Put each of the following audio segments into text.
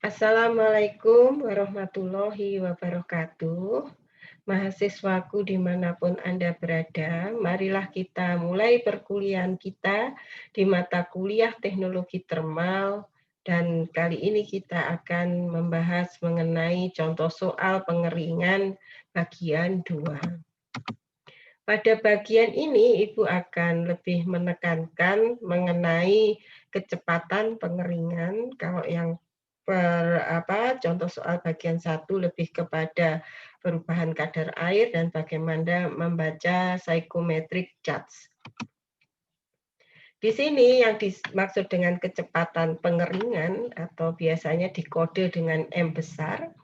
Assalamualaikum warahmatullahi wabarakatuh. Mahasiswaku dimanapun Anda berada, marilah kita mulai perkuliahan kita di mata kuliah teknologi termal dan kali ini kita akan membahas mengenai contoh soal pengeringan bagian 2. Pada bagian ini Ibu akan lebih menekankan mengenai kecepatan pengeringan. Kalau yang contoh soal bagian 1 lebih kepada perubahan kadar air dan bagaimana membaca psychometric charge. Di sini yang dimaksud dengan kecepatan pengeringan atau biasanya dikode dengan M besar,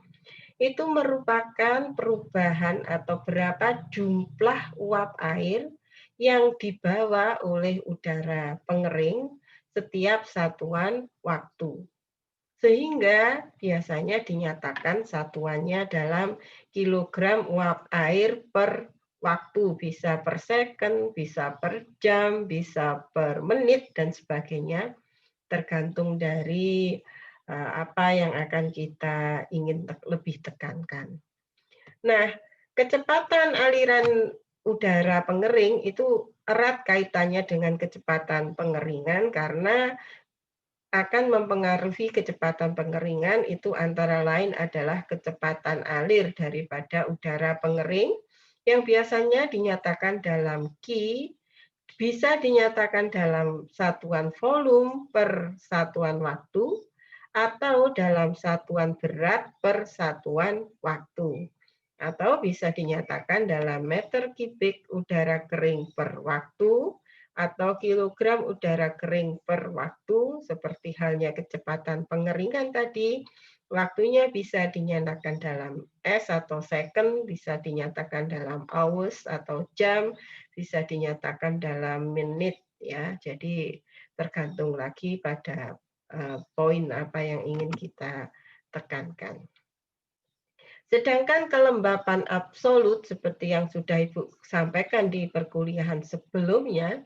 itu merupakan perubahan atau berapa jumlah uap air yang dibawa oleh udara pengering setiap satuan waktu. Sehingga biasanya dinyatakan satuannya dalam kilogram uap air per waktu, bisa per second, bisa per jam, bisa per menit, dan sebagainya, tergantung dari apa yang akan kita ingin lebih tekankan. Nah, kecepatan aliran udara pengering itu erat kaitannya dengan kecepatan pengeringan karena akan mempengaruhi kecepatan pengeringan itu antara lain adalah kecepatan alir daripada udara pengering yang biasanya dinyatakan dalam Q, bisa dinyatakan dalam satuan volume per satuan waktu atau dalam satuan berat per satuan waktu. Atau bisa dinyatakan dalam meter kubik udara kering per waktu atau kilogram udara kering per waktu, seperti halnya kecepatan pengeringan tadi, waktunya bisa dinyatakan dalam S atau second, bisa dinyatakan dalam hours atau jam, bisa dinyatakan dalam menit ya. Jadi tergantung lagi pada poin apa yang ingin kita tekankan. Sedangkan kelembapan absolut seperti yang sudah Ibu sampaikan di perkuliahan sebelumnya,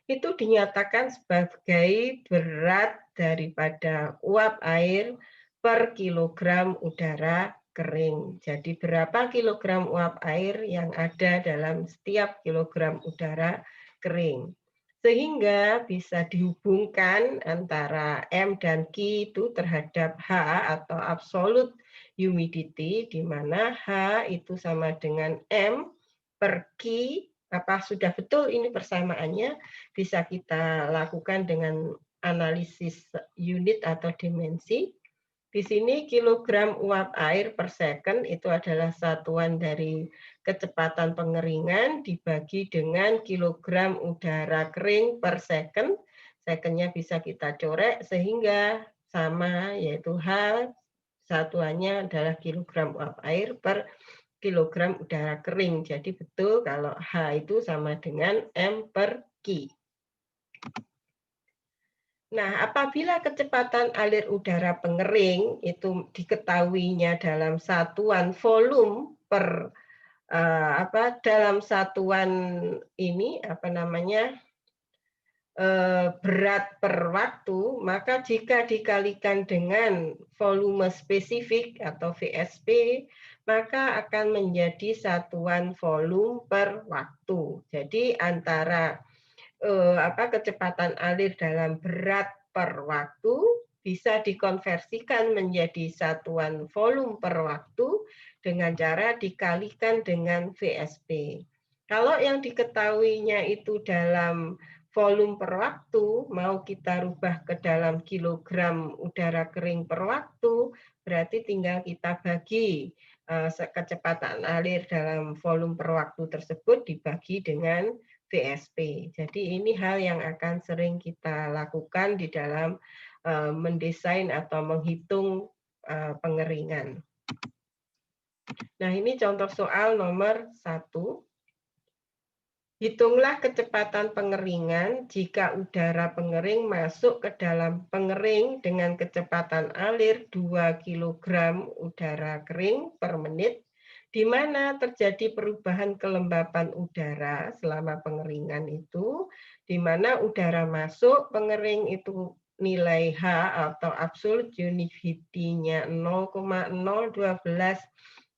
itu dinyatakan sebagai berat daripada uap air per kilogram udara kering. Jadi berapa kilogram uap air yang ada dalam setiap kilogram udara kering. Sehingga bisa dihubungkan antara M dan Q itu terhadap H atau absolute humidity, di mana H itu sama dengan M per Q. Apa sudah betul ini persamaannya? Bisa kita lakukan dengan analisis unit atau dimensi. Di sini kilogram uap air per second itu adalah satuan dari kecepatan pengeringan dibagi dengan kilogram udara kering per second. Secondnya bisa kita corek sehingga sama, yaitu H satuannya adalah kilogram uap air per kilogram udara kering. Jadi betul kalau H itu sama dengan M per Q. Nah, apabila kecepatan alir udara pengering itu diketahuinya dalam satuan volume per dalam satuan ini berat per waktu, maka jika dikalikan dengan volume spesifik atau VSP, maka akan menjadi satuan volume per waktu. Jadi antara kecepatan alir dalam berat per waktu bisa dikonversikan menjadi satuan volume per waktu dengan cara dikalikan dengan VSP. Kalau yang diketahuinya itu dalam volume per waktu, mau kita rubah ke dalam kilogram udara kering per waktu, berarti tinggal kita bagi kecepatan alir dalam volume per waktu tersebut dibagi dengan VSP. Jadi ini hal yang akan sering kita lakukan di dalam mendesain atau menghitung pengeringan. Nah, ini contoh soal nomor 1. Hitunglah kecepatan pengeringan jika udara pengering masuk ke dalam pengering dengan kecepatan alir 2 kg udara kering per menit, di mana terjadi perubahan kelembapan udara selama pengeringan itu, di mana udara masuk pengering itu nilai H atau absolute humidity-nya 0,012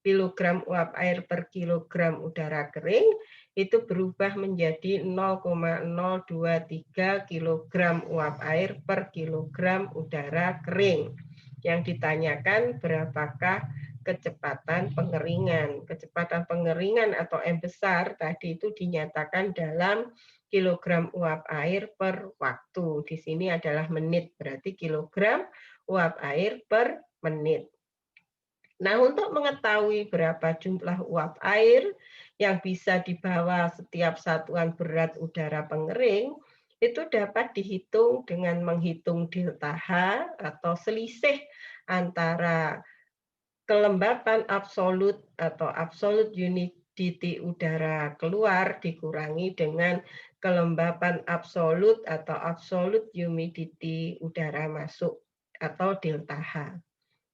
kilogram uap air per kilogram udara kering, itu berubah menjadi 0,023 kilogram uap air per kilogram udara kering. Yang ditanyakan berapakah kecepatan pengeringan. Kecepatan pengeringan atau M besar tadi itu dinyatakan dalam kilogram uap air per waktu. Di sini adalah menit, berarti kilogram uap air per menit. Nah, untuk mengetahui berapa jumlah uap air yang bisa dibawa setiap satuan berat udara pengering, itu dapat dihitung dengan menghitung delta H atau selisih antara kelembapan absolut atau absolute humidity udara keluar dikurangi dengan kelembapan absolut atau absolute humidity udara masuk atau delta H.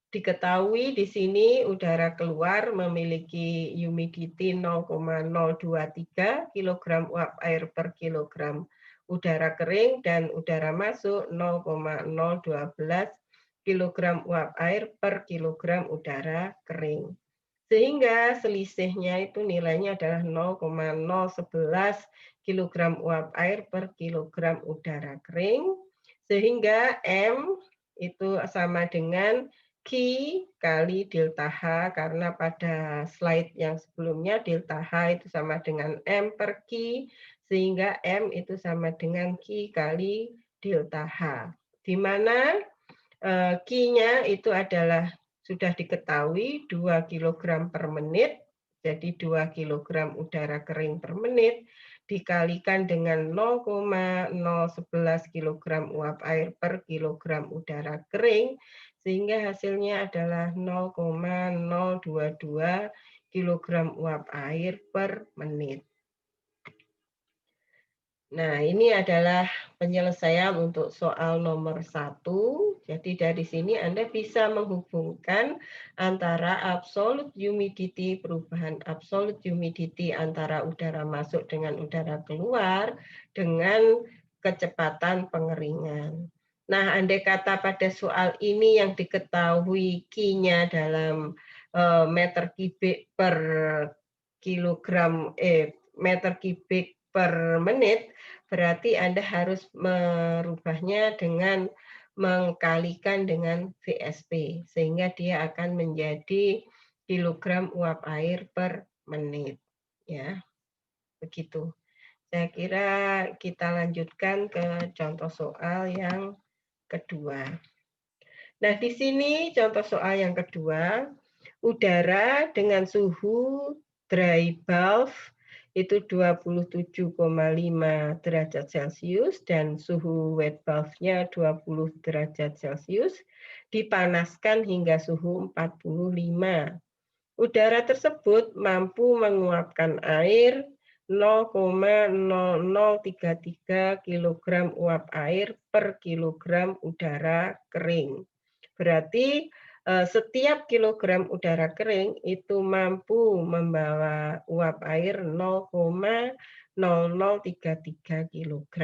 Diketahui di sini udara keluar memiliki humidity 0,023 kg uap air per kilogram udara kering dan udara masuk 0,012 kg uap air per kilogram udara kering. Sehingga selisihnya itu nilainya adalah 0,011 kg uap air per kilogram udara kering. Sehingga M itu sama dengan Q kali delta H, karena pada slide yang sebelumnya delta H itu sama dengan M per Q, sehingga M itu sama dengan Q kali delta H. Di mana Q-nya itu adalah sudah diketahui 2 kg per menit, jadi 2 kg udara kering per menit, dikalikan dengan 0,011 kg uap air per kilogram udara kering, sehingga hasilnya adalah 0,022 kg uap air per menit. Nah, ini adalah penyelesaian untuk soal nomor 1. Jadi dari sini Anda bisa menghubungkan antara absolute humidity, perubahan absolute humidity antara udara masuk dengan udara keluar dengan kecepatan pengeringan. Nah, andai kata pada soal ini yang diketahui Q-nya dalam meter kubik per kilogram, meter kubik per menit, berarti Anda harus merubahnya dengan mengkalikan dengan VSP, sehingga dia akan menjadi kilogram uap air per menit. Ya, begitu. Saya kira kita lanjutkan ke contoh soal yang kedua. Nah, di sini contoh soal yang kedua, udara dengan suhu dry bulb itu 27,5 derajat Celcius dan suhu wet bulb-nya 20 derajat Celcius dipanaskan hingga suhu 45. Udara tersebut mampu menguapkan air 0,0033 kg uap air per kilogram udara kering. Berarti setiap kilogram udara kering itu mampu membawa uap air 0,0033 kg.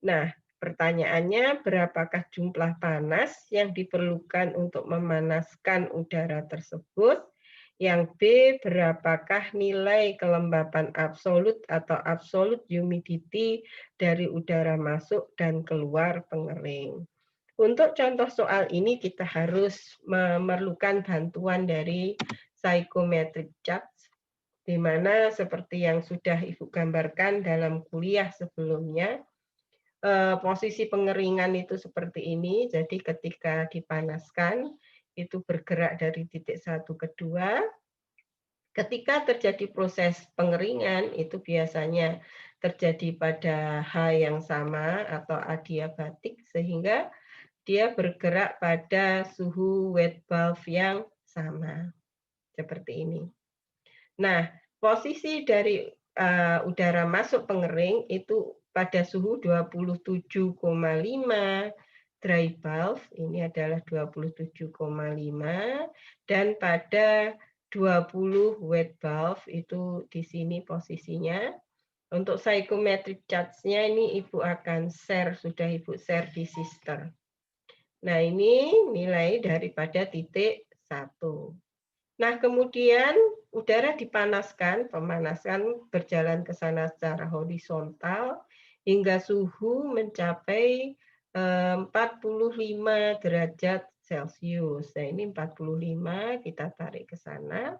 Nah, pertanyaannya berapakah jumlah panas yang diperlukan untuk memanaskan udara tersebut? Yang B, berapakah nilai kelembapan absolut atau absolute humidity dari udara masuk dan keluar pengering? Untuk contoh soal ini kita harus memerlukan bantuan dari psychometric charts, di mana seperti yang sudah Ibu gambarkan dalam kuliah sebelumnya, posisi pengeringan itu seperti ini. Jadi ketika dipanaskan, itu bergerak dari titik 1 ke 2. Ketika terjadi proses pengeringan, itu biasanya terjadi pada H yang sama atau adiabatik, sehingga dia bergerak pada suhu wet bulb yang sama, seperti ini. Nah, posisi dari udara masuk pengering itu pada suhu 27,5 dry bulb, ini adalah 27,5, dan pada 20 wet bulb itu di sini posisinya. Untuk psychometric charge-nya ini Ibu akan share, sudah Ibu share di Sister. Nah, ini nilai daripada titik 1. Nah, kemudian udara dipanaskan, pemanasan berjalan ke sana secara horizontal hingga suhu mencapai 45 derajat Celcius. Nah, ini 45 kita tarik ke sana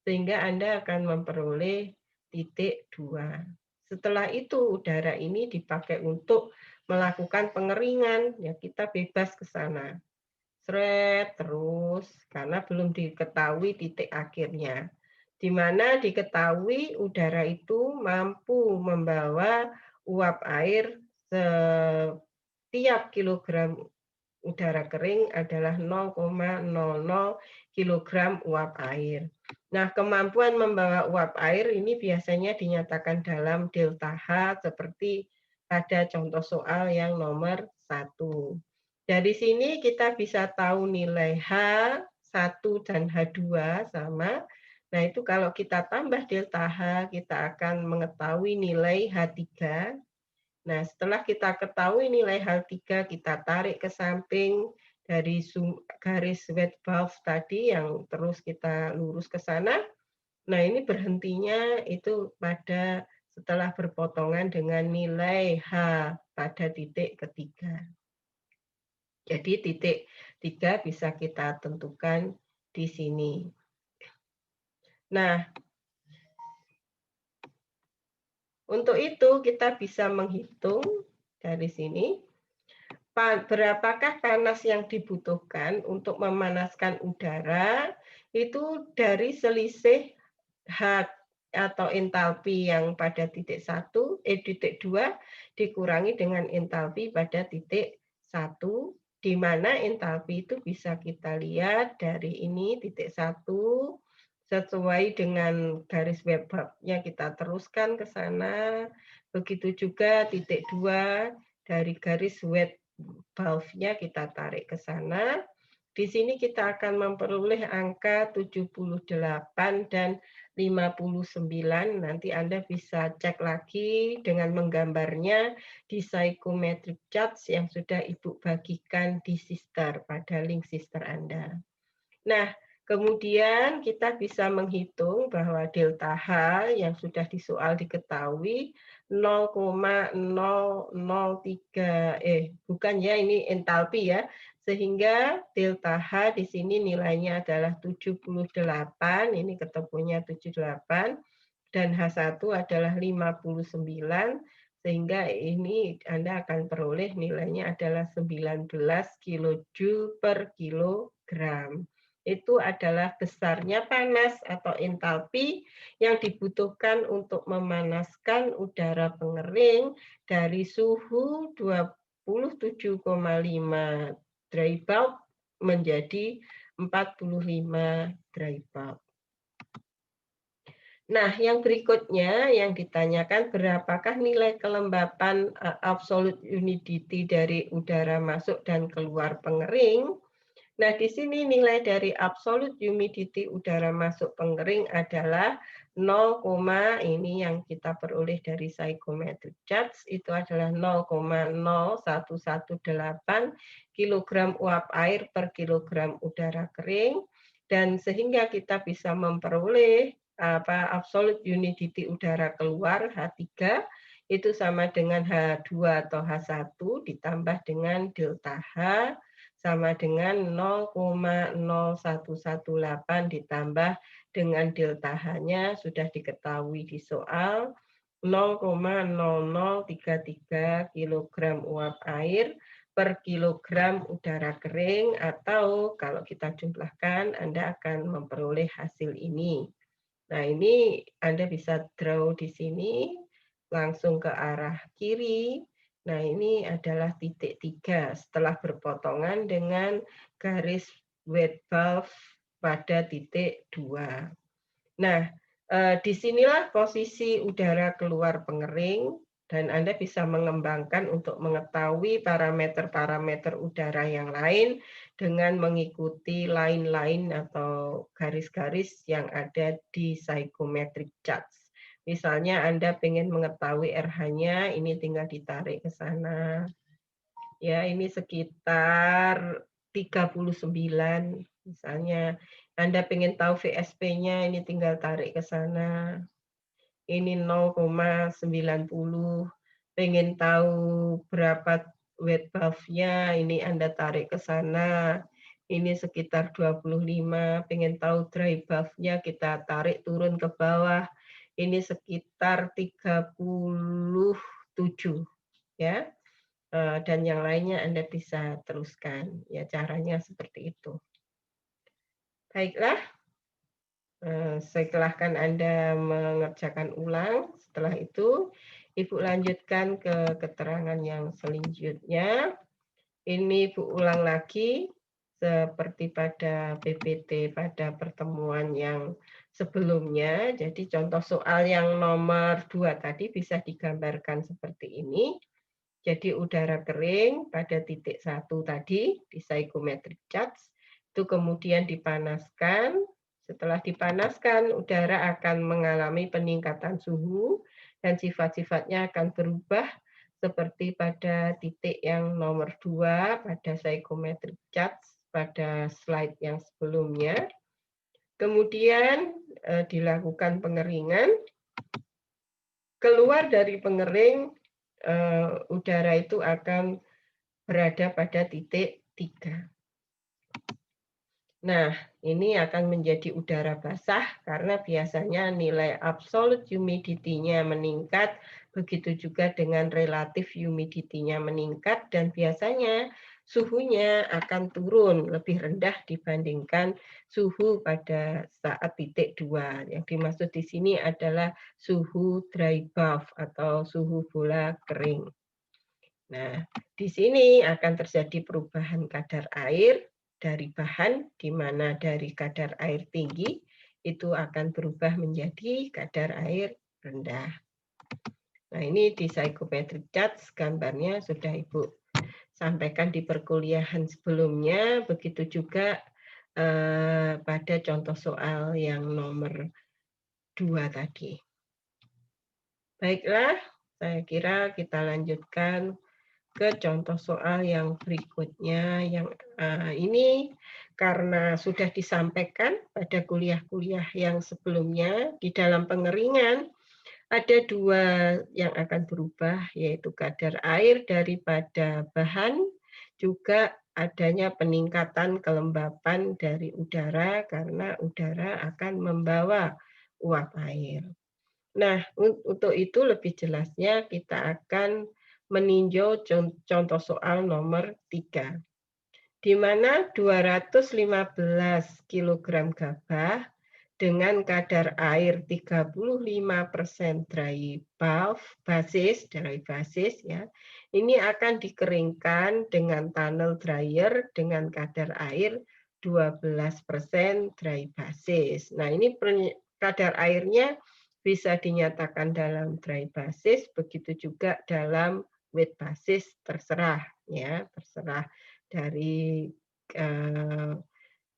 sehingga Anda akan memperoleh titik 2. Setelah itu udara ini dipakai untuk melakukan pengeringan, ya kita bebas ke sana. Sret terus karena belum diketahui titik akhirnya. Di mana diketahui udara itu mampu membawa uap air setiap kilogram udara kering adalah 0,00 kilogram uap air. Nah, kemampuan membawa uap air ini biasanya dinyatakan dalam delta H seperti pada contoh soal yang nomor 1. Dari sini kita bisa tahu nilai H1 dan H2 sama. Nah, itu kalau kita tambah delta H, kita akan mengetahui nilai H3. Nah, setelah kita ketahui nilai H3, kita tarik ke samping dari garis wet valve tadi yang terus kita lurus ke sana. Nah, ini berhentinya itu pada setelah berpotongan dengan nilai H pada titik ketiga. Jadi titik 3 bisa kita tentukan di sini. Nah, untuk itu kita bisa menghitung dari sini berapakah panas yang dibutuhkan untuk memanaskan udara itu dari selisih H atau entalpi yang pada titik 2 dikurangi dengan entalpi pada titik 1, di mana entalpi itu bisa kita lihat dari ini titik 1 sesuai dengan garis web valve-nya kita teruskan ke sana. Begitu juga titik 2 dari garis wet valve-nya kita tarik ke sana. Di sini kita akan memperoleh angka 78 dan 59. Nanti Anda bisa cek lagi dengan menggambarnya di psychometric charts yang sudah Ibu bagikan di Sister pada link Sister Anda. Nah, kemudian kita bisa menghitung bahwa delta H yang sudah di soal diketahui 0,003 bukan ya, ini entalpi ya. Sehingga delta H di sini nilainya adalah 78, ini ketemunya 78 dan H1 adalah 59 sehingga ini Anda akan peroleh nilainya adalah 19 kilojoule per kilogram. Itu adalah besarnya panas atau entalpi yang dibutuhkan untuk memanaskan udara pengering dari suhu 27,5 dry bulb menjadi 45 dry bulb. Nah, yang berikutnya yang ditanyakan berapakah nilai kelembapan absolute humidity dari udara masuk dan keluar pengering. Nah, di sini nilai dari absolute humidity udara masuk pengering adalah 0, ini yang kita peroleh dari psychometric charts itu adalah 0,0118 kg uap air per kilogram udara kering dan sehingga kita bisa memperoleh absolute humidity udara keluar H3 itu sama dengan H2 atau H1 ditambah dengan delta H sama dengan 0,0118 ditambah dengan delta H-nya sudah diketahui di soal 0,0033 kg uap air per kilogram udara kering atau kalau kita jumlahkan Anda akan memperoleh hasil ini. Nah, ini Anda bisa draw di sini langsung ke arah kiri. Nah, ini adalah titik 3 setelah berpotongan dengan garis wet valve pada titik 2. Nah, disinilah posisi udara keluar pengering dan Anda bisa mengembangkan untuk mengetahui parameter-parameter udara yang lain dengan mengikuti line-line atau garis-garis yang ada di psychometric charts. Misalnya Anda pengen mengetahui RH-nya, ini tinggal ditarik ke sana. Ya, ini sekitar 39 misalnya. Anda pengen tahu VSP-nya, ini tinggal tarik ke sana. Ini 0,90. Pengen tahu berapa wet bulb-nya, ini Anda tarik ke sana. Ini sekitar 25. Pengen tahu dry bulb-nya, kita tarik turun ke bawah. Ini sekitar 37 ya. Dan yang lainnya Anda bisa teruskan. Ya, caranya seperti itu. Baiklah, silahkan Anda mengerjakan ulang. Setelah itu, Ibu lanjutkan ke keterangan yang selanjutnya. Ini Ibu ulang lagi seperti pada PPT pada pertemuan yang sebelumnya. Jadi contoh soal yang nomor 2 tadi bisa digambarkan seperti ini. Jadi udara kering pada titik 1 tadi di psychometric charge, itu kemudian dipanaskan. Setelah dipanaskan, udara akan mengalami peningkatan suhu dan sifat-sifatnya akan berubah seperti pada titik yang nomor 2 pada psychometric charge pada slide yang sebelumnya. Kemudian dilakukan pengeringan. Keluar dari pengering, udara itu akan berada pada titik 3. Nah, ini akan menjadi udara basah karena biasanya nilai absolute humidity-nya meningkat, begitu juga dengan relative humidity-nya meningkat, dan biasanya suhunya akan turun lebih rendah dibandingkan suhu pada saat titik 2. Yang dimaksud di sini adalah suhu dry bulb atau suhu bola kering. Nah, di sini akan terjadi perubahan kadar air dari bahan, di mana dari kadar air tinggi itu akan berubah menjadi kadar air rendah. Nah, ini di psychometric charge gambarnya sudah Ibu sampaikan di perkuliahan sebelumnya, begitu juga pada contoh soal yang nomor 2 tadi. Baiklah, saya kira kita lanjutkan ke contoh soal yang berikutnya. Yang ini karena sudah disampaikan pada kuliah-kuliah yang sebelumnya, di dalam pengeringan ada 2 yang akan berubah, yaitu kadar air daripada bahan, juga adanya peningkatan kelembapan dari udara karena udara akan membawa uap air. Nah, untuk itu lebih jelasnya kita akan meninjau contoh soal nomor 3, di mana 215 kg gabah dengan kadar air 35% dry bulb basis ya. Ini akan dikeringkan dengan tunnel dryer dengan kadar air 12% dry basis. Nah, ini kadar airnya bisa dinyatakan dalam dry basis, begitu juga dalam wet basis, terserah ya, terserah dari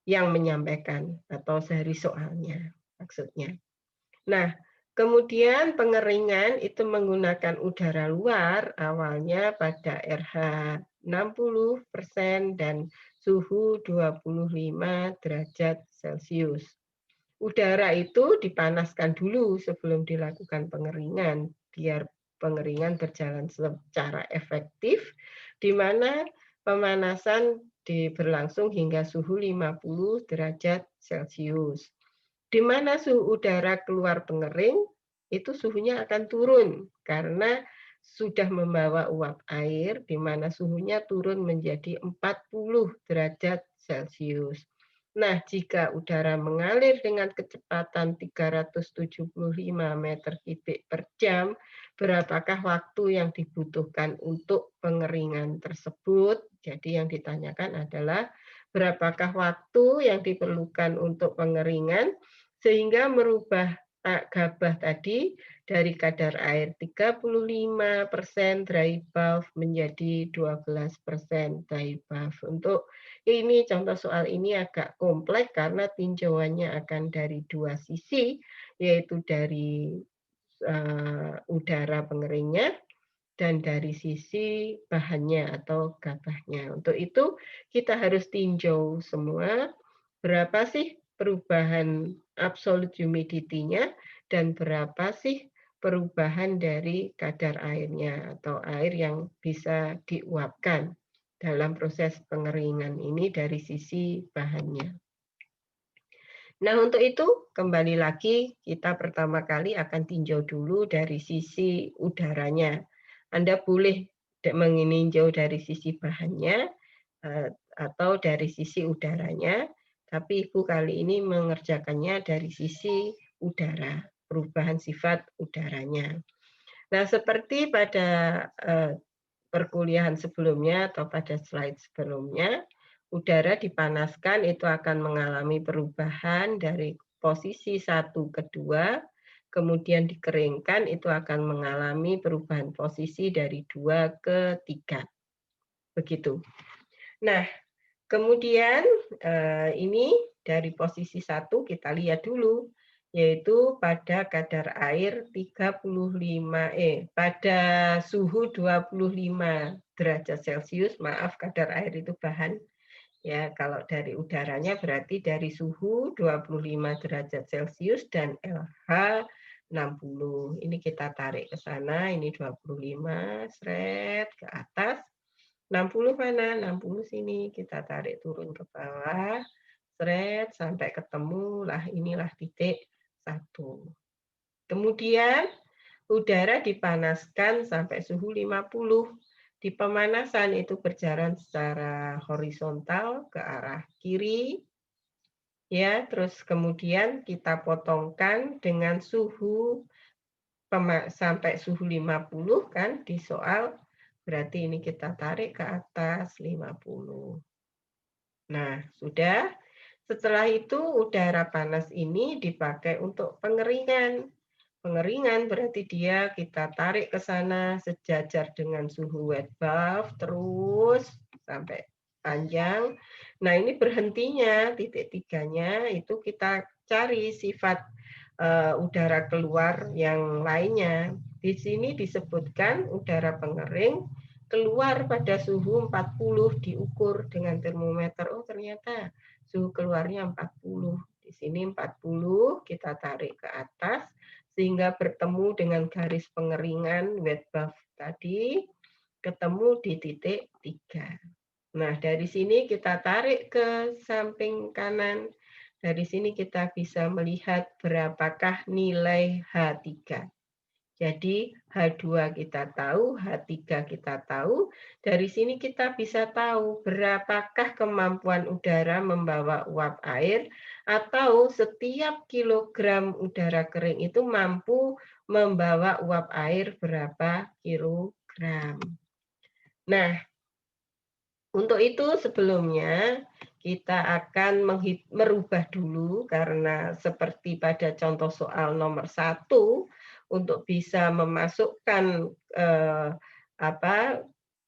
yang menyampaikan atau dari soalnya maksudnya. Nah, kemudian pengeringan itu menggunakan udara luar awalnya pada RH 60% dan suhu 25 derajat Celcius. Udara itu dipanaskan dulu sebelum dilakukan pengeringan, biar pengeringan berjalan secara efektif, di mana pemanasan berlangsung hingga suhu 50 derajat Celcius. Di mana suhu udara keluar pengering, itu suhunya akan turun, karena sudah membawa uap air, di mana suhunya turun menjadi 40 derajat Celcius. Nah, jika udara mengalir dengan kecepatan 375 meter kubik per jam, berapakah waktu yang dibutuhkan untuk pengeringan tersebut? Jadi yang ditanyakan adalah berapakah waktu yang diperlukan untuk pengeringan sehingga merubah gabah tadi dari kadar air 35% dry bulb menjadi 12% dry bulb. Untuk ini contoh soal ini agak kompleks karena tinjauannya akan dari 2 sisi, yaitu dari udara pengeringnya, dan dari sisi bahannya atau gabahnya. Untuk itu kita harus tinjau semua berapa sih perubahan absolute humidity-nya dan berapa sih perubahan dari kadar airnya atau air yang bisa diuapkan dalam proses pengeringan ini dari sisi bahannya. Nah, untuk itu kembali lagi kita pertama kali akan tinjau dulu dari sisi udaranya. Anda boleh meninjau dari sisi bahannya atau dari sisi udaranya, tapi Ibu kali ini mengerjakannya dari sisi udara, perubahan sifat udaranya. Nah, seperti pada perkuliahan sebelumnya atau pada slide sebelumnya, udara dipanaskan itu akan mengalami perubahan dari posisi 1 ke 2, kemudian dikeringkan itu akan mengalami perubahan posisi dari 2 ke 3. Begitu. Nah, kemudian ini dari posisi 1 kita lihat dulu, yaitu pada kadar air pada suhu 25 derajat Celcius, maaf kadar air itu bahan. Ya, kalau dari udaranya berarti dari suhu 25 derajat Celcius dan LH 60. Ini kita tarik ke sana, ini 25, seret ke atas. 60 mana? 60 sini, kita tarik turun ke bawah, seret sampai ketemu lah inilah titik 1. Kemudian udara dipanaskan sampai suhu 50. Di pemanasan itu berjalan secara horizontal ke arah kiri, ya. Terus kemudian kita potongkan dengan suhu sampai suhu 50 kan di soal, berarti ini kita tarik ke atas 50. Nah, sudah. Setelah itu udara panas ini dipakai untuk pengeringan. Pengeringan berarti dia kita tarik ke sana sejajar dengan suhu wet bulb terus sampai panjang. Nah, ini berhentinya titik 3-nya itu kita cari sifat udara keluar yang lainnya. Di sini disebutkan udara pengering keluar pada suhu 40 diukur dengan termometer. Oh, ternyata suhu keluarnya 40. Di sini 40 kita tarik ke atas sehingga bertemu dengan garis pengeringan wet bulb tadi, ketemu di titik 3. Nah, dari sini kita tarik ke samping kanan. Dari sini kita bisa melihat berapakah nilai H3. Jadi H2 kita tahu, H3 kita tahu. Dari sini kita bisa tahu berapakah kemampuan udara membawa uap air atau setiap kilogram udara kering itu mampu membawa uap air berapa kilogram. Nah, untuk itu sebelumnya kita akan merubah dulu karena seperti pada contoh soal nomor 1 untuk bisa memasukkan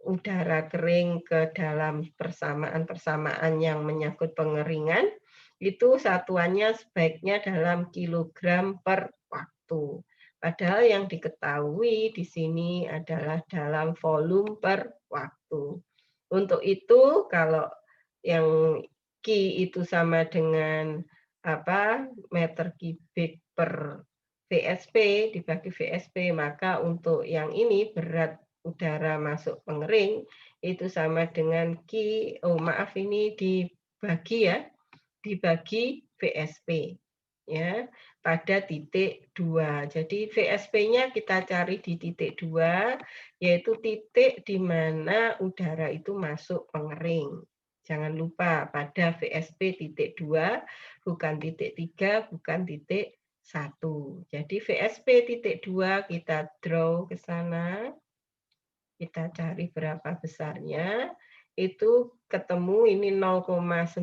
udara kering ke dalam persamaan-persamaan yang menyangkut pengeringan, itu satuannya sebaiknya dalam kilogram per waktu. Padahal yang diketahui di sini adalah dalam volume per waktu. Untuk itu kalau yang Q itu sama dengan meter kubik per VSP dibagi VSP, maka untuk yang ini berat udara masuk pengering itu sama dengan ini dibagi VSP ya pada titik 2. Jadi VSP-nya kita cari di titik 2, yaitu titik di mana udara itu masuk pengering. Jangan lupa pada VSP titik 2, bukan titik 3, bukan titik 1. Jadi VSP titik 2 kita draw ke sana. Kita cari berapa besarnya. Itu ketemu ini 0,9,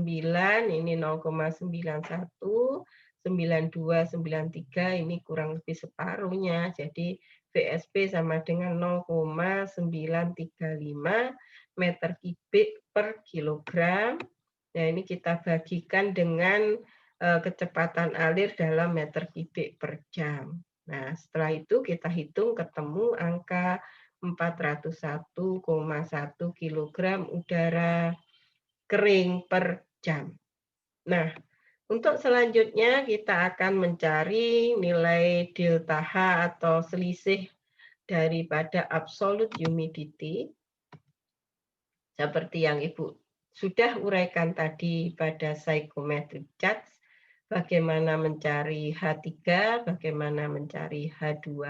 ini 0,91, 92, 93, ini kurang lebih separuhnya. Jadi VSP sama dengan 0,935 meter kubik per kilogram. Nah, ini kita bagikan dengan kecepatan alir dalam meter kubik per jam. Nah, setelah itu kita hitung ketemu angka 401,1 kilogram udara kering per jam. Nah, untuk selanjutnya kita akan mencari nilai delta H atau selisih daripada absolute humidity seperti yang Ibu sudah uraikan tadi pada psychometric charts, bagaimana mencari H3, bagaimana mencari H2.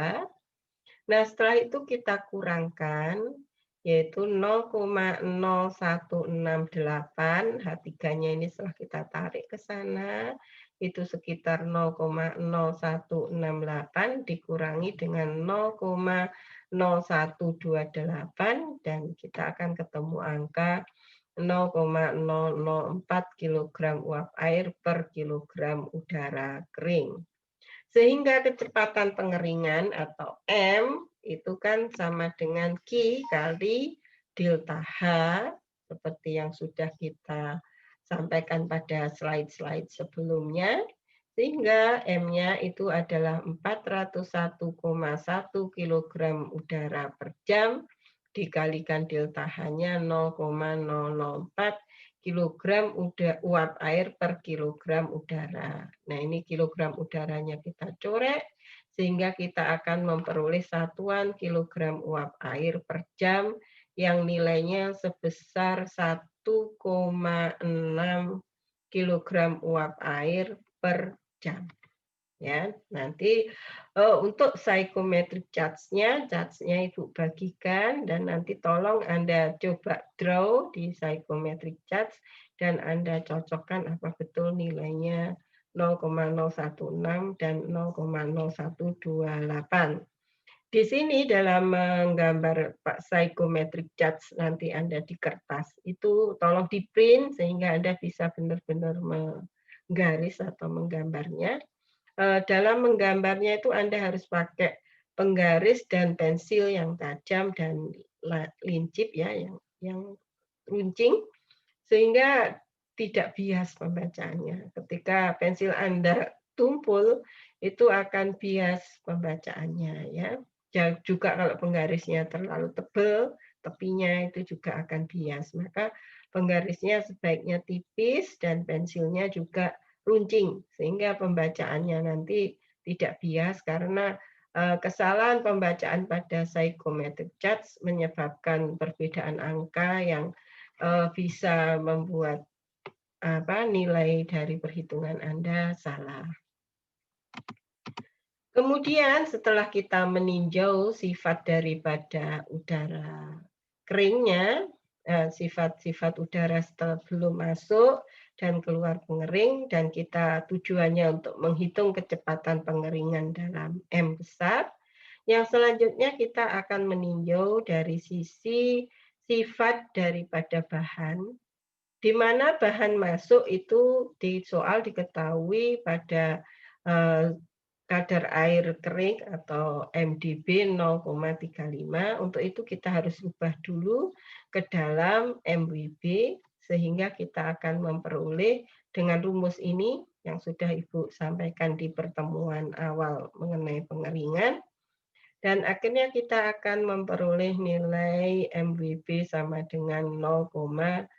Nah, setelah itu kita kurangkan, yaitu 0,0168, H3-nya ini setelah kita tarik ke sana, itu sekitar 0,0168 dikurangi dengan 0,0128, dan kita akan ketemu angka 0,004 kg uap air per kilogram udara kering. Sehingga kecepatan pengeringan atau M itu kan sama dengan Q kali delta H, seperti yang sudah kita sampaikan pada slide-slide sebelumnya, sehingga M-nya itu adalah 401,1 kg udara per jam, dikalikan delta H-nya 0,004 kilogram uap air per kilogram udara. Nah, ini kilogram udaranya kita corek, sehingga kita akan memperoleh satuan kilogram uap air per jam yang nilainya sebesar 1,6 kilogram uap air per jam. Ya, nanti untuk psychometric charts-nya Ibu bagikan, dan nanti tolong Anda coba draw di psychometric charts dan Anda cocokkan apa betul nilainya 0,016 dan 0,0128. Di sini dalam menggambar psychometric charts nanti Anda di kertas, itu tolong di print sehingga Anda bisa benar-benar menggaris atau menggambarnya. Dalam menggambarnya itu Anda harus pakai penggaris dan pensil yang tajam dan lincip ya, yang runcing, sehingga tidak bias pembacaannya. Ketika pensil Anda tumpul, itu akan bias pembacaannya ya. Juga kalau penggarisnya terlalu tebal, tepinya itu juga akan bias. Maka penggarisnya sebaiknya tipis dan pensilnya juga runcing, sehingga pembacaannya nanti tidak bias, karena kesalahan pembacaan pada psychometric charts menyebabkan perbedaan angka yang bisa membuat nilai dari perhitungan Anda salah. Kemudian setelah kita meninjau sifat daripada udara keringnya, sifat-sifat udara setelah belum masuk dan keluar pengering, dan kita tujuannya untuk menghitung kecepatan pengeringan dalam M besar. Yang selanjutnya kita akan meninjau dari sisi sifat daripada bahan, di mana bahan masuk itu di soal diketahui pada kadar air kering atau MDB 0,35. Untuk itu kita harus ubah dulu ke dalam MWB, sehingga kita akan memperoleh dengan rumus ini yang sudah Ibu sampaikan di pertemuan awal mengenai pengeringan. Dan akhirnya kita akan memperoleh nilai MWB sama dengan 0,26.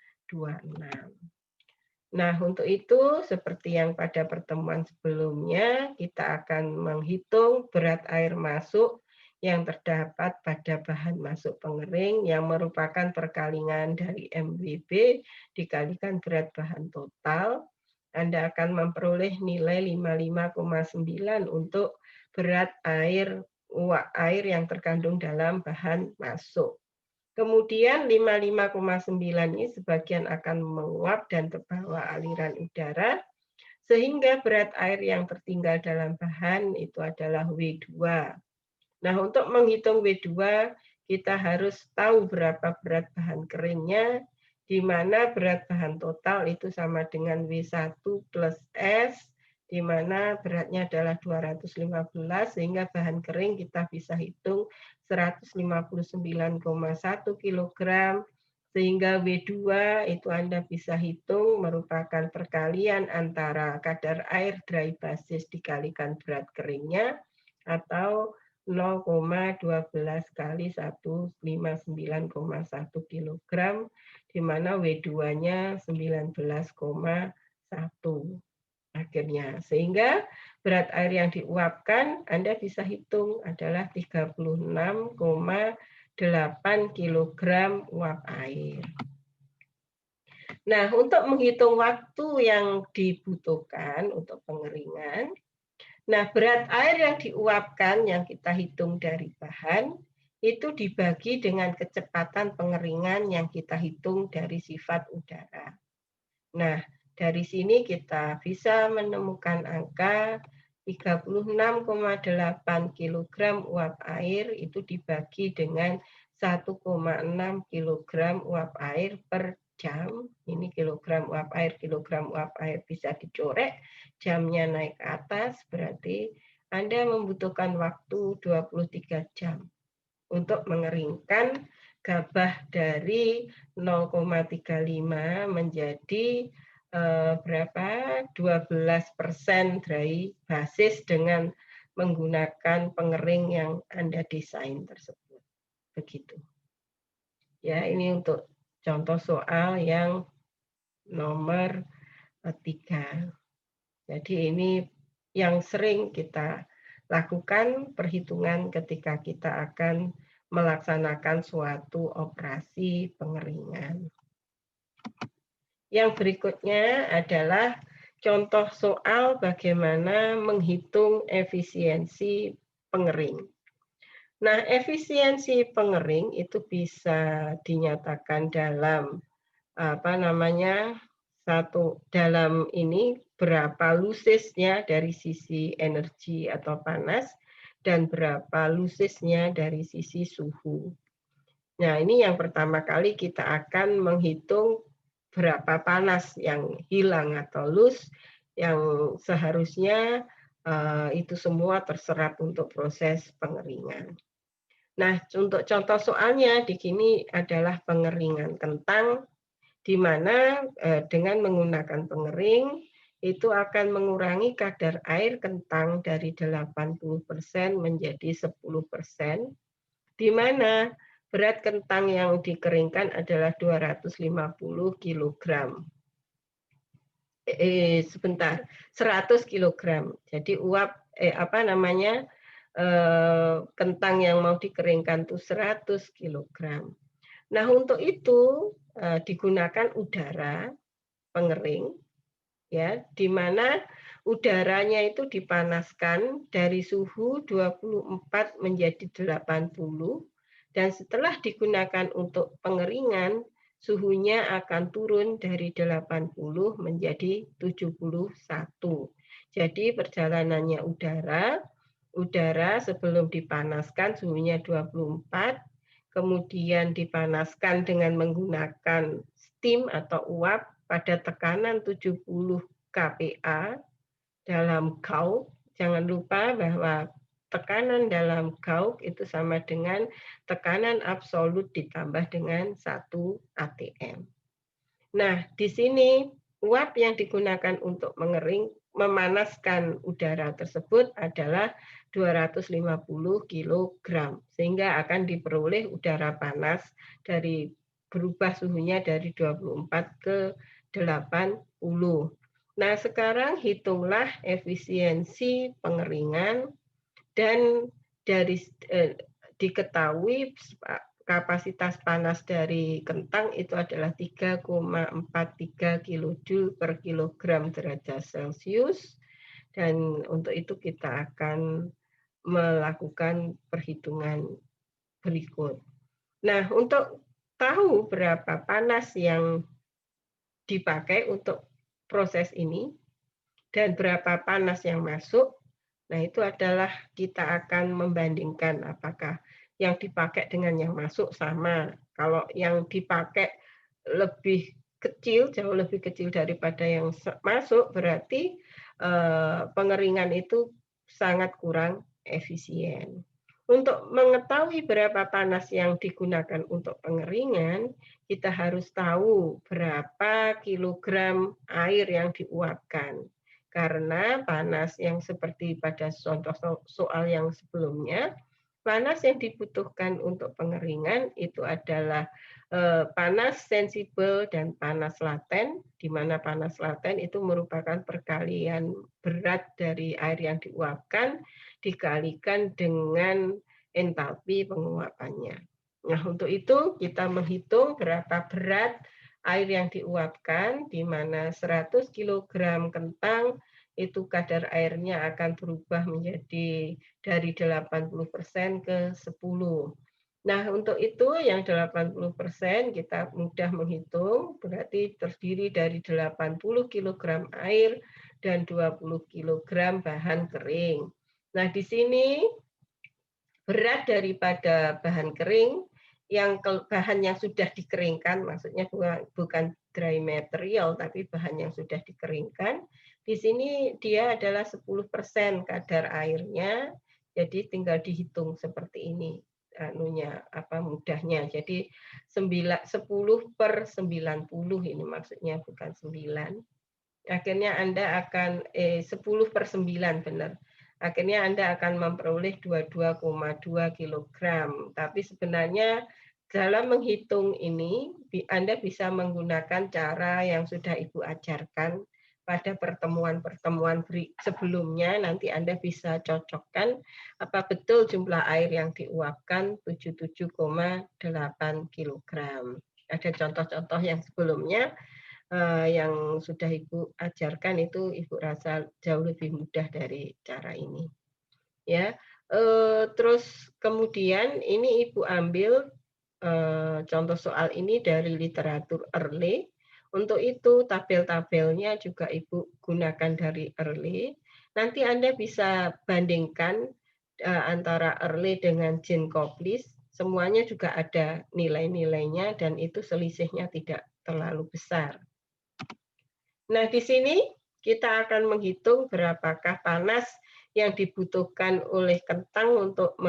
Nah, untuk itu, seperti yang pada pertemuan sebelumnya, kita akan menghitung berat air masuk yang terdapat pada bahan masuk pengering yang merupakan perkalian dari MWB dikalikan berat bahan total. Anda akan memperoleh nilai 55,9 untuk berat air uap air yang terkandung dalam bahan masuk. Kemudian 55,9 ini sebagian akan menguap dan terbawa aliran udara, sehingga berat air yang tertinggal dalam bahan itu adalah W2. Nah, untuk menghitung W2, kita harus tahu berapa berat bahan keringnya, di mana berat bahan total itu sama dengan W1 plus S, di mana beratnya adalah 215, sehingga bahan kering kita bisa hitung 159,1 kg, sehingga W2 itu Anda bisa hitung merupakan perkalian antara kadar air dry basis dikalikan berat keringnya, atau 0,12 kali 159,1 kg, di mana W2-nya 19,1 akhirnya. Sehingga berat air yang diuapkan Anda bisa hitung adalah 36,8 kg uap air. Nah, untuk menghitung waktu yang dibutuhkan untuk pengeringan, nah berat air yang diuapkan yang kita hitung dari bahan, itu dibagi dengan kecepatan pengeringan yang kita hitung dari sifat udara. Nah, dari sini kita bisa menemukan angka 36,8 kg uap air itu dibagi dengan 1,6 kg uap air per jam. Ini kilogram uap air bisa dicorek, jamnya naik ke atas, berarti Anda membutuhkan waktu 23 jam untuk mengeringkan gabah dari 0,35 menjadi berapa 12% dry basis dengan menggunakan pengering yang Anda desain tersebut. Begitu. Ya, ini untuk contoh soal yang nomor 3. Jadi ini yang sering kita lakukan perhitungan ketika kita akan melaksanakan suatu operasi pengeringan. Yang berikutnya adalah contoh soal bagaimana menghitung efisiensi pengering. Nah, efisiensi pengering itu bisa dinyatakan dalam dalam ini berapa lusisnya dari sisi energi atau panas dan berapa lusisnya dari sisi suhu. Nah, ini yang pertama kali kita akan menghitung berapa panas yang hilang atau loss yang seharusnya itu semua terserap untuk proses pengeringan. Nah, untuk contoh soalnya di sini adalah pengeringan kentang, di mana dengan menggunakan pengering itu akan mengurangi kadar air kentang dari 80% menjadi 10%, di mana berat kentang yang dikeringkan adalah 250 kg. 100 kg. Jadi kentang yang mau dikeringkan itu 100 kg. Nah, untuk itu digunakan udara pengering, ya, di mana udaranya itu dipanaskan dari suhu 24 menjadi 80, dan setelah digunakan untuk pengeringan, suhunya akan turun dari 80 menjadi 71. Jadi perjalanannya udara sebelum dipanaskan suhunya 24, kemudian dipanaskan dengan menggunakan steam atau uap pada tekanan 70 kPa dalam Gauk. Jangan lupa bahwa tekanan dalam Gauk itu sama dengan tekanan absolut ditambah dengan 1 atm. Nah, di sini uap yang digunakan untuk memanaskan udara tersebut adalah 250 kg, sehingga akan diperoleh udara panas dari berubah suhunya dari 24 ke 80. Nah, sekarang hitunglah efisiensi pengeringan dan dari diketahui kapasitas panas dari kentang itu adalah 3,43 kJ per kilogram derajat Celcius, dan untuk itu kita akan melakukan perhitungan berikut. Nah, untuk tahu berapa panas yang dipakai untuk proses ini dan berapa panas yang masuk, nah itu adalah kita akan membandingkan apakah yang dipakai dengan yang masuk sama. Kalau yang dipakai lebih kecil, jauh lebih kecil daripada yang masuk, berarti pengeringan itu sangat kurang efisien. Untuk mengetahui berapa panas yang digunakan untuk pengeringan, kita harus tahu berapa kilogram air yang diuapkan. Karena panas yang seperti pada contoh soal yang sebelumnya, panas yang dibutuhkan untuk pengeringan itu adalah panas sensibel dan panas laten, di mana panas laten itu merupakan perkalian berat dari air yang diuapkan dikalikan dengan entalpi penguapannya. Nah, untuk itu kita menghitung berapa berat air yang diuapkan, di mana 100 kg kentang itu kadar airnya akan berubah menjadi dari 80% ke 10. Nah, untuk itu yang 80% kita mudah menghitung, berarti terdiri dari 80 kg air dan 20 kg bahan kering. Nah, di sini berat daripada bahan kering bahan yang sudah dikeringkan, maksudnya bukan dry material tapi bahan yang sudah dikeringkan. Di sini dia adalah 10% kadar airnya, jadi tinggal dihitung seperti ini mudahnya. Jadi 10/90 ini maksudnya, bukan 9. Akhirnya Anda akan 10/9 benar. Akhirnya Anda akan memperoleh 22,2 kg. Tapi sebenarnya dalam menghitung ini Anda bisa menggunakan cara yang sudah Ibu ajarkan pada pertemuan-pertemuan sebelumnya. Nanti Anda bisa cocokkan apa betul jumlah air yang diuapkan 77,8 kg. Ada contoh-contoh yang sebelumnya yang sudah Ibu ajarkan itu Ibu rasa jauh lebih mudah dari cara ini. Ya, terus kemudian ini Ibu ambil contoh soal ini dari literatur Early. Untuk itu tabel-tabelnya juga Ibu gunakan dari Early. Nanti Anda bisa bandingkan antara Early dengan Jean Koplis. Semuanya juga ada nilai-nilainya dan itu selisihnya tidak terlalu besar. Nah, di sini kita akan menghitung berapakah panas yang dibutuhkan oleh kentang untuk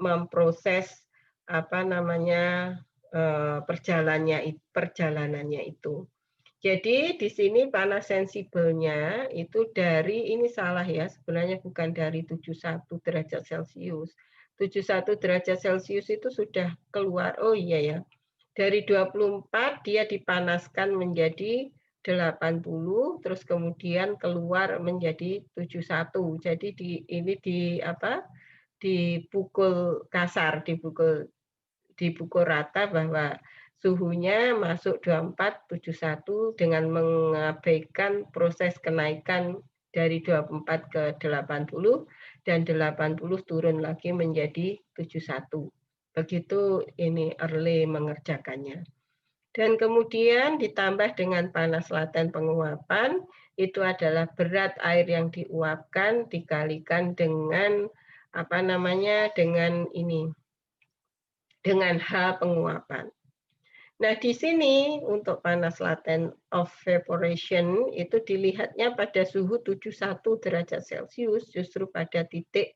memproses perjalanannya itu. Jadi di sini panas sensibelnya itu dari, ini salah ya, sebenarnya bukan dari 71 derajat Celcius. 71 derajat Celcius itu sudah keluar, oh iya ya, dari 24 dia dipanaskan menjadi 80, terus kemudian keluar menjadi 71. Jadi ini dipukul kasar, dipukul rata bahwa suhunya masuk 24, 71 dengan mengabaikan proses kenaikan dari 24 ke 80 dan 80 turun lagi menjadi 71. Begitu ini Early mengerjakannya. Dan kemudian ditambah dengan panas laten penguapan, itu adalah berat air yang diuapkan dikalikan dengan dengan H penguapan. Nah, di sini untuk panas laten of evaporation itu dilihatnya pada suhu 71 derajat Celcius, justru pada titik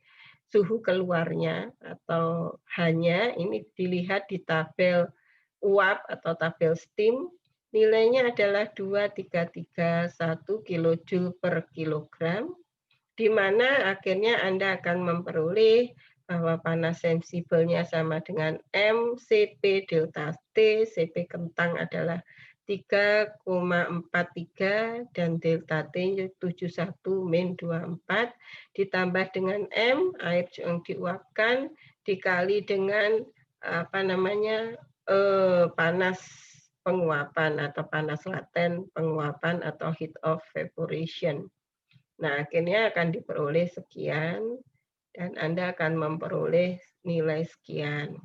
suhu keluarnya atau hanya ini dilihat di tabel uap atau tabel steam, nilainya adalah 2331 kJ per kilogram, di mana akhirnya Anda akan memperoleh bahwa panas sensibelnya sama dengan M, Cp delta T, Cp kentang adalah 3,43 dan delta T 71-24 ditambah dengan M, air yang diuapkan, dikali dengan panas penguapan atau panas laten penguapan atau heat of evaporation. Nah, akhirnya akan diperoleh sekian dan Anda akan memperoleh nilai sekian.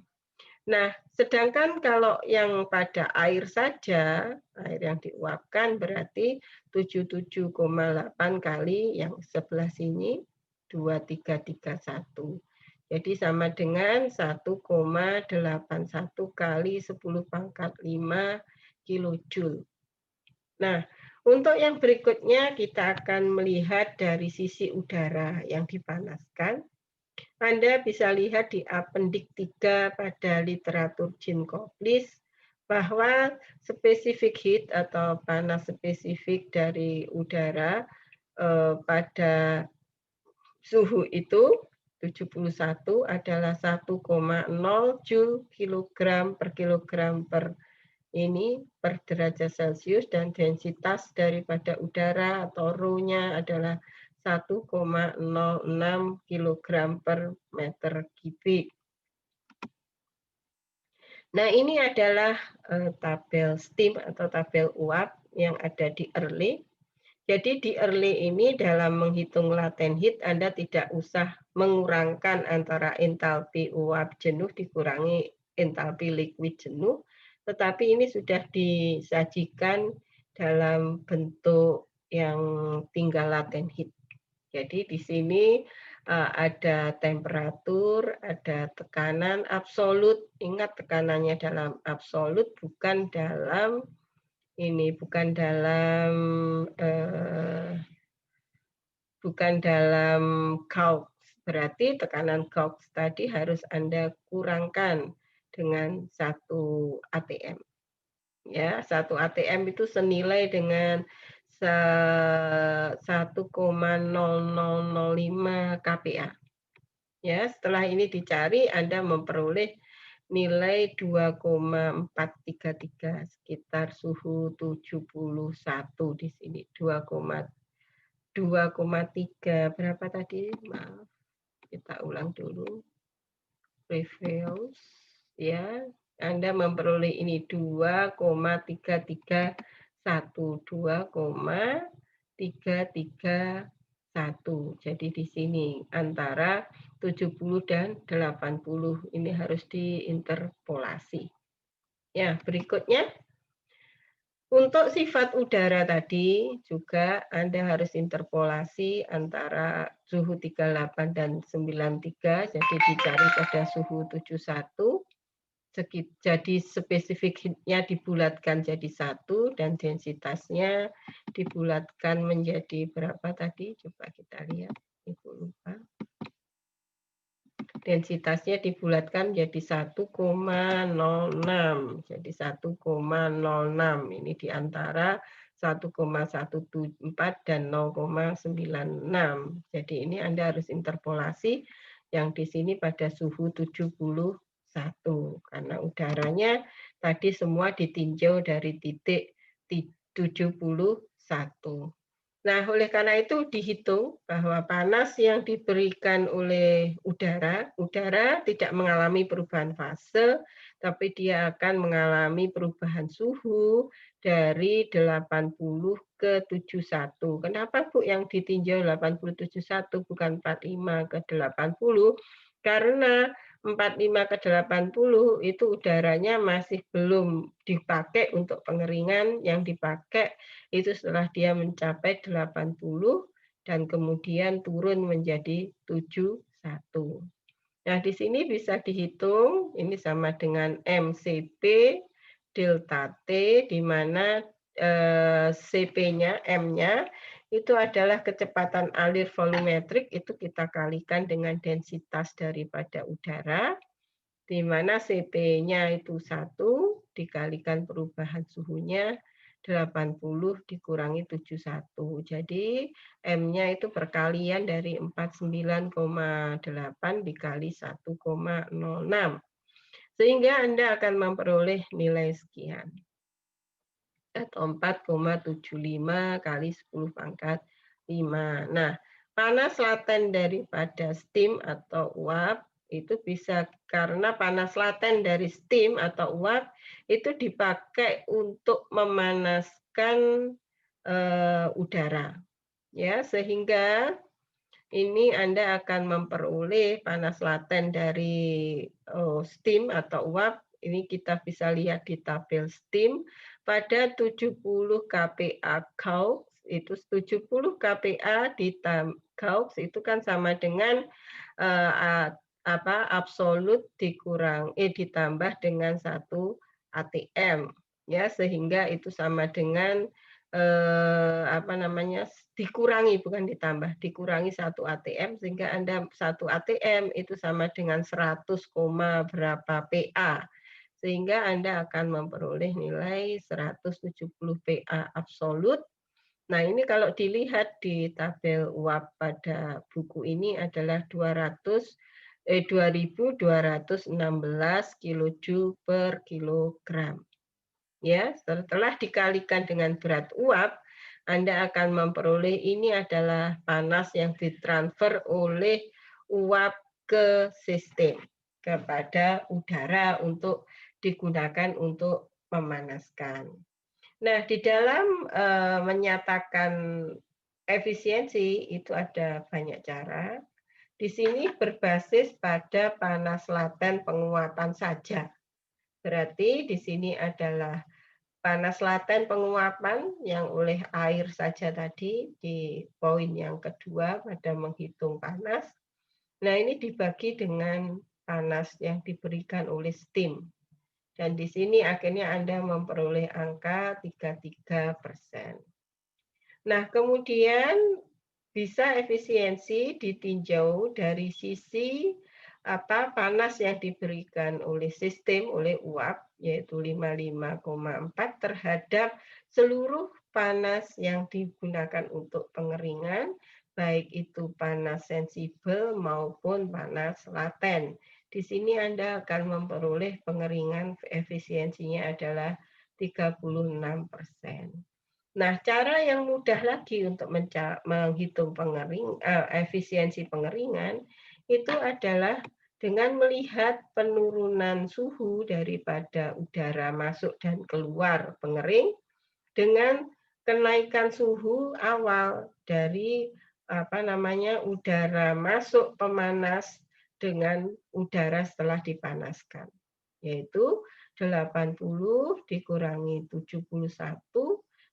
Nah, sedangkan kalau yang pada air saja, air yang diuapkan berarti 77,8 kali yang sebelah sini 2331. Jadi sama dengan 1,81 kali 10⁵ kilojoule. Nah, untuk yang berikutnya kita akan melihat dari sisi udara yang dipanaskan. Anda bisa lihat di apendik 3 pada literatur Jean Koplis bahwa spesifik heat atau panas spesifik dari udara pada suhu itu 71 adalah 1,0 Joule kilogram per kilogram per ini per derajat Celcius, dan densitas daripada udara atau Rho-nya adalah 1,06 kilogram per meter kubik. Nah, ini adalah tabel STIM atau tabel uap yang ada di Early. Jadi di Early ini dalam menghitung latent heat Anda tidak usah mengurangkan antara entalpi uap jenuh dikurangi entalpi liquid jenuh, tetapi ini sudah disajikan dalam bentuk yang tinggal latent heat. Jadi di sini ada temperatur, ada tekanan absolut. Ingat tekanannya dalam absolut, bukan dalam ini, bukan dalam Gauss. Berarti tekanan Gauss tadi harus Anda kurangkan dengan 1 atm. Ya, 1 atm itu senilai dengan 1,0005 kPa. Ya, setelah ini dicari Anda memperoleh nilai 2,433 sekitar suhu 71 di sini. 2,3 berapa tadi? Maaf. Kita ulang dulu. Previous ya. Anda memperoleh ini 2,331, 2,331. Jadi di sini antara 70 dan 80 ini harus diinterpolasi. Ya, berikutnya untuk sifat udara tadi juga Anda harus interpolasi antara suhu 38 dan 93, jadi dicari pada suhu 71. Jadi spesifik heat-nya dibulatkan jadi 1 dan densitasnya dibulatkan menjadi berapa tadi? Coba kita lihat, Ibu lupa. Densitasnya dibulatkan jadi 1,06. Jadi 1,06 ini di antara 1,174 dan 0,96. Jadi ini Anda harus interpolasi yang di sini pada suhu 71 karena udaranya tadi semua ditinjau dari titik 71. Nah, oleh karena itu dihitung bahwa panas yang diberikan oleh udara tidak mengalami perubahan fase, tapi dia akan mengalami perubahan suhu dari 80 ke 71. Kenapa Bu yang ditinjau 80 71 bukan 45 ke 80? Karena 45 ke 80 itu udaranya masih belum dipakai untuk pengeringan, yang dipakai itu setelah dia mencapai 80 dan kemudian turun menjadi 71. Nah, di sini bisa dihitung, ini sama dengan MCP delta T, di mana CP-nya, M-nya, itu adalah kecepatan alir volumetrik, itu kita kalikan dengan densitas daripada udara, di mana CP-nya itu 1, dikalikan perubahan suhunya, 80 dikurangi 71. Jadi M-nya itu perkalian dari 49,8 dikali 1,06. Sehingga Anda akan memperoleh nilai sekian. Atau 4,75 kali 10 pangkat 5. Nah, panas laten daripada steam atau uap itu bisa karena panas laten dari steam atau uap itu dipakai untuk memanaskan udara. Ya, sehingga ini Anda akan memperoleh panas laten dari steam atau uap. Ini kita bisa lihat di tabel steam pada 70 kPa Gauss, itu 70 kPa di Gauss itu kan sama dengan absolut ditambah dengan 1 atm, ya, sehingga itu sama dengan dikurangi, bukan ditambah, dikurangi 1 atm, sehingga Anda 1 atm itu sama dengan 100, berapa PA, sehingga Anda akan memperoleh nilai 170 PA absolut. Nah, ini kalau dilihat di tabel uap pada buku ini adalah 2.216 kilojoule per kilogram. Ya, setelah dikalikan dengan berat uap, Anda akan memperoleh ini adalah panas yang ditransfer oleh uap ke sistem, kepada udara untuk digunakan untuk memanaskan. Nah, di dalam menyatakan efisiensi itu ada banyak cara. Di sini berbasis pada panas laten penguapan saja. Berarti di sini adalah panas laten penguapan yang oleh air saja tadi di poin yang kedua pada menghitung panas. Nah, ini dibagi dengan panas yang diberikan oleh steam. Dan di sini akhirnya Anda memperoleh angka 33%. Nah, kemudian bisa efisiensi ditinjau dari sisi panas yang diberikan oleh sistem, oleh uap, yaitu 55,4 terhadap seluruh panas yang digunakan untuk pengeringan, baik itu panas sensibel maupun panas laten. Di sini Anda akan memperoleh pengeringan efisiensinya adalah 36%. Nah, cara yang mudah lagi untuk menghitung efisiensi pengeringan itu adalah dengan melihat penurunan suhu daripada udara masuk dan keluar pengering dengan kenaikan suhu awal dari udara masuk pemanas dengan udara setelah dipanaskan, yaitu 80 dikurangi 71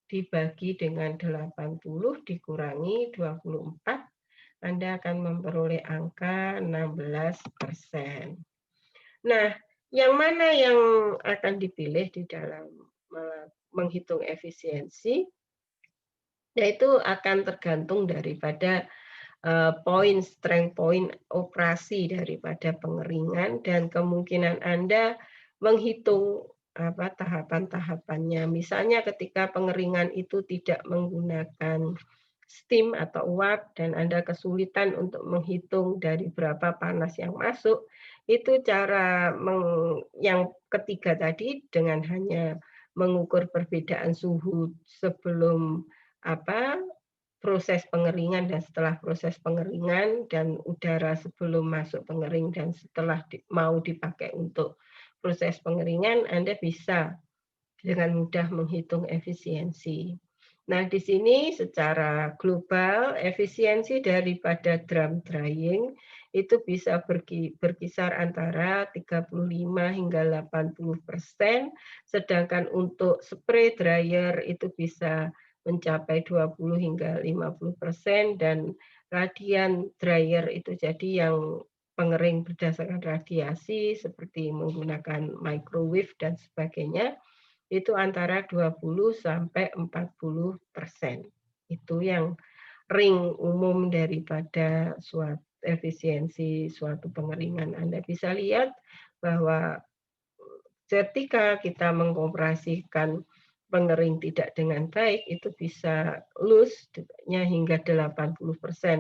dibagi dengan 80 dikurangi 24, Anda akan memperoleh angka 16%. Nah, yang mana yang akan dipilih di dalam menghitung efisiensi? Yaitu akan tergantung daripada strength point operasi daripada pengeringan dan kemungkinan Anda menghitung tahapan-tahapannya. Misalnya ketika pengeringan itu tidak menggunakan steam atau uap dan Anda kesulitan untuk menghitung dari berapa panas yang masuk, itu cara yang ketiga tadi dengan hanya mengukur perbedaan suhu sebelum proses pengeringan dan setelah proses pengeringan dan udara sebelum masuk pengering dan setelah mau dipakai untuk proses pengeringan, Anda bisa dengan mudah menghitung efisiensi. Nah, di sini secara global efisiensi daripada drum drying itu bisa berkisar antara 35 hingga 80%, sedangkan untuk spray dryer itu bisa mencapai 20 hingga 50% dan radian dryer itu jadi yang pengering berdasarkan radiasi seperti menggunakan microwave dan sebagainya itu antara 20 sampai 40%. Itu yang ring umum daripada suatu efisiensi suatu pengeringan. Anda bisa lihat bahwa ketika kita mengoperasikan pengering tidak dengan baik, itu bisa loss-nya hingga 80%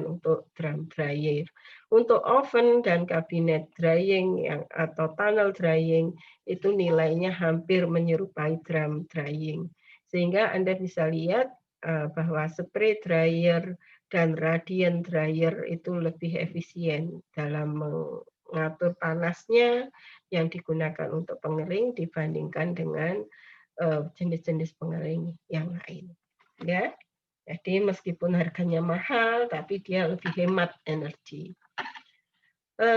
untuk drum dryer. Untuk oven dan kabinet drying atau tunnel drying, itu nilainya hampir menyerupai drum drying. Sehingga Anda bisa lihat bahwa spray dryer dan radiant dryer itu lebih efisien dalam mengatur panasnya yang digunakan untuk pengering dibandingkan dengan jenis-jenis pengering yang lain. Ya, jadi meskipun harganya mahal, tapi dia lebih hemat energi.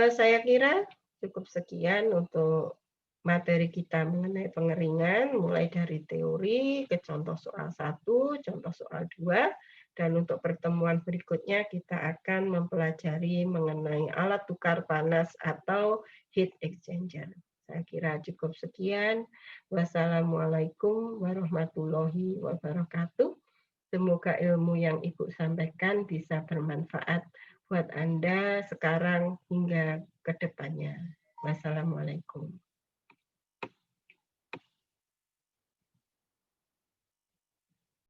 Saya kira cukup sekian untuk materi kita mengenai pengeringan, mulai dari teori ke contoh soal 1, contoh soal 2, dan untuk pertemuan berikutnya kita akan mempelajari mengenai alat tukar panas atau heat exchanger. Saya kira cukup sekian. Wassalamualaikum warahmatullahi wabarakatuh. Semoga ilmu yang Ibu sampaikan bisa bermanfaat buat Anda sekarang hingga ke depannya. Wassalamualaikum.